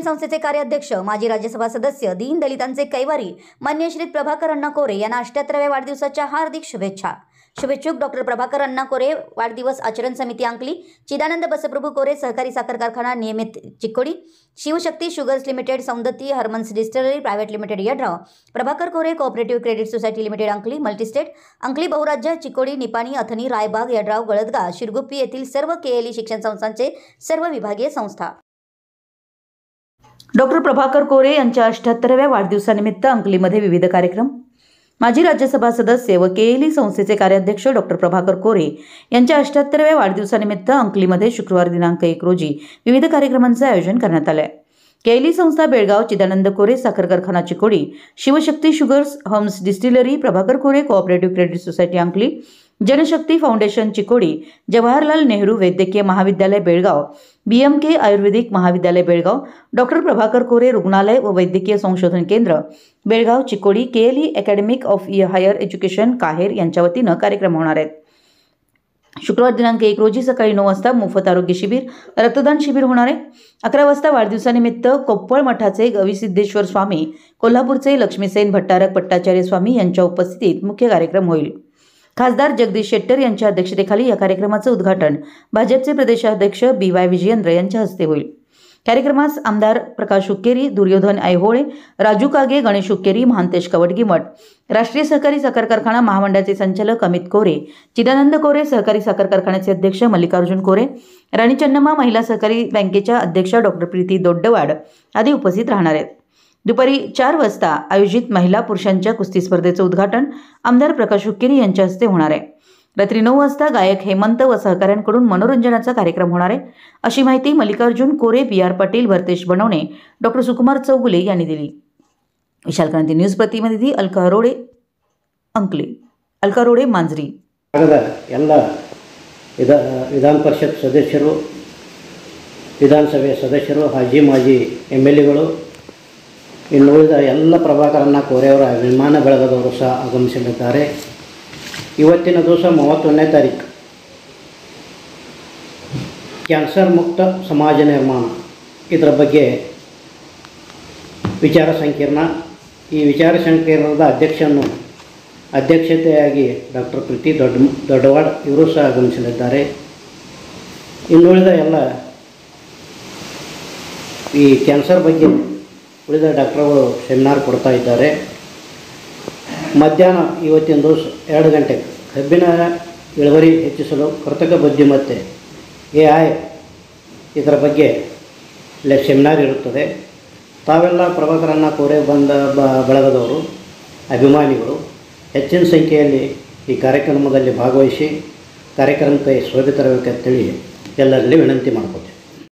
संस्थेचे कार्याध्यक्ष माजी राज्यसभा सदस्य दीनदलितांचे कैवारी मान्य श्री प्रभाकर अण्णा कोरे यांना 78व्या वाढदिवसाच्या हार्दिक शुभेच्छा। शुभेच्छुक डॉक्टर प्रभाकर अण्णा कोरे, वाढदिवस आचरण समिती अंकली, चिदानंद बसप्रभू कोरे सहकारी साखर कारखाना नियमित चिक्कोडी, शिवशक्ती शुगर्स लिमिटेड सौंदत्ती, हरमन्स distillery private limited Yadrav, Prabhakar Kore cooperative credit society limited Ankali, multistate Ankali बहुराज्य चिक्कोडी, निपाणी, अथनी, रायबाग, यड्राव, गळदगा, शिरगुप्पी येथील सर्व केएलई शिक्षण संस्थांचे सर्व विभागीय संस्था। डॉक्टर प्रभाकर कोरे यांच्या 78व्या वाढदिवसानिमित्त अंकलीमध्ये विविध कार्यक्रम। माजी राज्यसभा सदस्य व केएलई संस्थेचे कार्याध्यक्ष डॉक्टर प्रभाकर कोरे यांच्या 78व्या वाढदिवसानिमित्त अंकलीमध्ये शुक्रवार दिनांक 1 रोजी विविध कार्यक्रमांचे आयोजन करण्यात आले। केएलई संस्था बेळगाव, चिदानंद कोरे साखर कारखाना चिक्कोडी, शिवशक्ती शुगर्स हम्स distillery, Prabhakar Kore cooperative credit society Ankali, Janshakti foundation Chikkodi, Jawaharlal Nehru वैद्यकीय महाविद्यालय बेळगाव, बीएमके आयुर्वेदिक महाविद्यालय बेळगाव, डॉक्टर प्रभाकर कोरे रुग्णालय व वैद्यकीय संशोधन केंद्र Belgaum Chikkodi, KLE academic of higher education KAHER यांच्या वतीने कार्यक्रम होणार आहेत। शुक्रवार दिनांक 1 रोजी सकाळी 9 वाजता मोफत आरोग्य शिबिर, रक्तदान शिबिर होणार आहे। 11 वाजता वाढदिवसानिमित्त कोप्पळ मठाचे गविसिद्धेश्वर स्वामी, कोल्हापूरचे लक्ष्मीसेन भट्टारक पट्टाचार्य स्वामी यांच्या उपस्थितीत मुख्य कार्यक्रम होईल। खासदार जगदीश शेट्टर यांच्या अध्यक्षतेखाली या कार्यक्रमाचे उद्घाटन भाजपचे प्रदेशाध्यक्ष BY विजयेंद्र यांच्या हस्ते होईल। कार्यक्रमास आमदार प्रकाश हुक्केरी, दुर्योधन ऐहोळे, राजू कागे, गणेश हुक्केरी, महांतेश कवडगीमठ, राष्ट्रीय सहकारी साखर कारखाना महामंडळाचे संचालक अमित कोरे, चिदानंद कोरे सहकारी साखर कारखान्याचे अध्यक्ष मल्लिकार्जुन कोरे, राणी चन्नम्मा महिला सहकारी बँकेच्या अध्यक्षा डॉक्टर प्रीती दोड्डवाड आदी उपस्थित राहणार आहेत। दुपारी 4 वाजता आयोजित महिला पुरुषांच्या कुस्ती स्पर्धेचे उद्घाटन आमदार प्रकाश हुक्केरी यांच्या हस्ते होणार आहे। रात्री 9 वाजता गायक हेमंत व सहकाऱ्यांकडून मनोरंजनाचा कार्यक्रम होणार आहे, अशी माहिती मल्लिकार्जुन कोरे, BR पाटील, भरतेश बनवणे, डॉक्टर सुकुमार चौगुले यांनी दिली। विशाल क्रांती न्यूज प्रतिनिधी अलका रोडे, अंकली, अलका रोडे, मांजरी। ಎಲ್ಲ ವಿಧಾನ ಪರಿಷತ್ ಸದಸ್ಯರು, ವಿಧಾನಸಭೆ ಸದಸ್ಯರು, ಮಾಜಿ MLAಗಳು, ಇನ್ನು ಉಳಿದ ಎಲ್ಲ ಪ್ರಭಾಕರಣ್ಣ ಕೋರೆಯವರ ಅಭಿಮಾನ ಬಳಗದವರು ಸಹ ಆಗಮಿಸಲಿದ್ದಾರೆ। ಇವತ್ತಿನ ದಿವಸ 31ನೇ ತಾರೀಕು ಕ್ಯಾನ್ಸರ್ ಮುಕ್ತ ಸಮಾಜ ನಿರ್ಮಾಣ ಇದರ ಬಗ್ಗೆ ವಿಚಾರ ಸಂಕಿರಣ, ಈ ವಿಚಾರ ಸಂಕಿರಣದ ಅಧ್ಯಕ್ಷತೆಯಾಗಿ ಡಾಕ್ಟರ್ ಪ್ರೀತಿ ದೊಡ್ಡವಾಡ್ ಇವರು ಸಹ ಆಗಮಿಸಲಿದ್ದಾರೆ। ಇನ್ನುಳಿದ ಎಲ್ಲ ಈ ಕ್ಯಾನ್ಸರ್ ಬಗ್ಗೆ ಉಳಿದ ಡಾಕ್ಟರ್ಗಳು ಸೆಮಿನಾರ್ ಕೊಡ್ತಾ ಇದ್ದಾರೆ। ಮಧ್ಯಾಹ್ನ ಇವತ್ತಿನ ದಿವಸ 2 ಗಂಟೆಗೆ ಕಬ್ಬಿನ ಇಳುವರಿ ಹೆಚ್ಚಿಸಲು ಕೃತಕ ಬುದ್ಧಿಮತ್ತೆ AI ಇದರ ಬಗ್ಗೆ ಸೆಮಿನಾರ್ ಇರುತ್ತದೆ। ತಾವೆಲ್ಲ ಪ್ರಭಾಕರಣ್ಣ ಕೋರೆ ಬಳಗದವರು, ಅಭಿಮಾನಿಗಳು ಹೆಚ್ಚಿನ ಸಂಖ್ಯೆಯಲ್ಲಿ ಈ ಕಾರ್ಯಕ್ರಮದಲ್ಲಿ ಭಾಗವಹಿಸಿ ಕಾರ್ಯಕ್ರಮಕ್ಕೆ ಶೋಭೆ ತರಬೇಕಂತೇಳಿ ಎಲ್ಲರಲ್ಲಿ ವಿನಂತಿ ಮಾಡ್ಕೊತೀವಿ।